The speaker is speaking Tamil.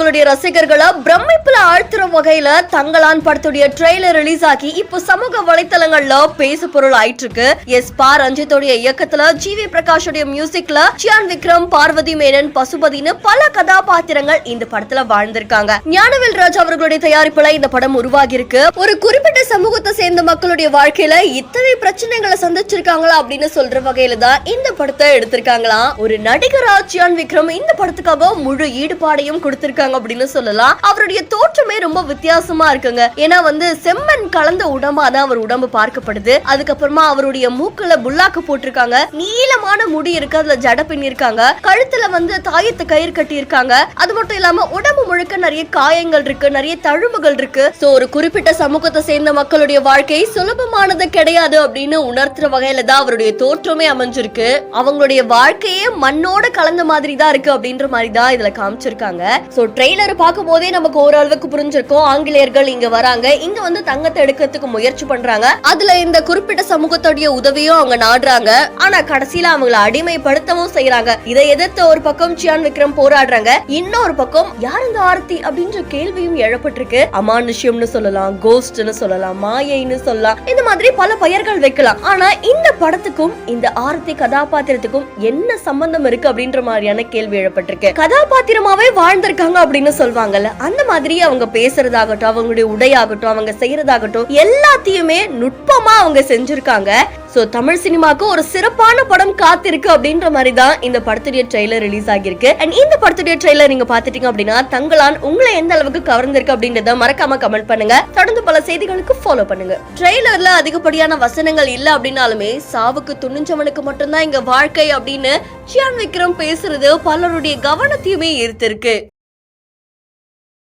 அவர்களுடைய ரசிகர்களை பிரமிப்புல ஆழ்த்துற வகையில தங்களான் படத்துடைய ட்ரெய்லர் ரிலீஸ் ஆகி இப்போ சமூக வலைத்தளங்கள்ல பேசு பொருள் ஆயிட்டு இருக்கு. பா ரஞ்சித்தோடைய இயக்கத்துல ஜிவி பிரகாஷோடைய மியூசிக்ல சியான் விக்ரம், பார்வதி மேனன், பசுபதினு பல கதாபாத்திரங்கள் இந்த படத்துல வாழ்ந்திருக்காங்க. ஞானவேல் ராஜ் அவர்களுடைய தயாரிப்புல இந்த படம் உருவாகி இருக்கு. ஒரு குறிப்பிட்ட சமூகத்தை சேர்ந்த மக்களுடைய வாழ்க்கையில இத்தனை பிரச்சனைகளை சந்திச்சிருக்காங்களா அப்படின்னு சொல்ற வகையில தான் இந்த படத்தை எடுத்திருக்காங்களாம். ஒரு நடிகரா சியான் விக்ரம் இந்த படத்துக்காக முழு ஈடுபாடையும் கொடுத்திருக்காங்க அப்படின்னு சொல்லலாம். அவருடைய தோற்றமே ரொம்ப வித்தியாசமா இருக்குங்க. ஏன்னா செம்மண் கலந்த உடம்பா தான் அவர் உடம்பு பார்க்கப்படுது. அதுக்கப்புறமா அவருடைய மூக்குல புல்லாக்கு போட்டிருக்காங்க, நீளமான முடி இருக்கு, அதுல ஜட பின்னி இருக்காங்க, கழுத்துல தாயத்து கயிறு கட்டி இருக்காங்க. அது மட்டும் இல்லாம உடம்பு முழுக்க நிறைய காயங்கள் இருக்கு, நிறைய தழும்புகள் இருக்கு. ஒரு குறிப்பிட்ட சமூகத்தை சேர்ந்த மக்களுடைய வாழ்க்கை சுலபமானது கிடையாது அப்படின்னு உணர்த்துற வகையில தான் அவருடைய தோற்றமே அமைஞ்சிருக்கு. அவங்களுடைய வாழ்க்கையே மண்ணோட கலந்த மாதிரி தான் இருக்கு அப்படின்ற மாதிரி தான் இதுல காமிச்சிருக்காங்க. சோ ட்ரெய்லர் பார்க்கும் போதே நமக்கு ஓரளவுக்கு புரிஞ்சிருக்கும். ஆங்கிலேயர்கள் இங்க வராங்க, இங்க தங்கத்தை எடுக்கிறதுக்கு முயற்சி பண்றாங்க. அதுல இந்த குறிப்பிட்ட சமூகத்துடைய உதவியும் அவங்க நாடுறாங்க. ஆனா கடைசியில அவங்களை அடிமைப்படுத்தவும் செய்யறாங்க. இதை எதிர்த்து ஒரு பக்கம் சியான் விக்ரம் போராடுறாங்க, இன்னொரு பக்கம் யார் இந்த ஆர்த்தி அப்படின்ற கேள்வியும் எழப்பட்டிருக்கு. அமானுஷ்யம்னு சொல்லலாம், கோஸ்ட்னு சொல்லலாம், மாயைன்னு சொல்லலாம், இந்த மாதிரி பல பெயர்கள் வைக்கலாம். ஆனா இந்த படத்துக்கும் இந்த ஆர்த்தி கதாபாத்திரத்துக்கும் என்ன சம்பந்தம் இருக்கு அப்படின்ற மாதிரியான கேள்வி எழப்பட்டிருக்கு. கதாபாத்திரமாவே வாழ்ந்திருக்காங்க அப்படின்னு சொல்வாங்கல்ல, அந்த மாதிரி அவங்க பேசுறதாகட்டும், அவங்களுடைய உடையாகட்டும், அவங்க செய்யறதாகட்டும், எல்லாத்தையுமே நுட்பமா அவங்க செஞ்சிருக்காங்க. சோ தமிழ் சினிமாக்கு ஒரு சிறப்பான படம் காத்திருக்கு அப்படின்ற மாதிரி தான் இந்த படத்துடைய ட்ரெய்லர் ரிலீஸ் ஆகிருக்கு. அண்ட் இந்த படத்துடைய ட்ரெய்லர் நீங்க பாத்துட்டீங்க அப்படின்னா தங்களான் உங்களை எந்த அளவுக்கு கவர்ந்திருக்கு அப்படின்றத மறக்காம கமெண்ட் பண்ணுங்க. தொடர்ந்து பல செய்திகளுக்கு ஃபாலோ பண்ணுங்க. ட்ரெய்லர்ல அதிகப்படியான வசனங்கள் இல்ல அப்படின்னாலுமே சாவுக்கு துணிஞ்சவனுக்கு மட்டும்தான் இங்க வாழ்க்கை அப்படின்னு சியான் விக்ரம் பேசுறது பலருடைய கவனத்தையுமே ஈர்த்திருக்கு.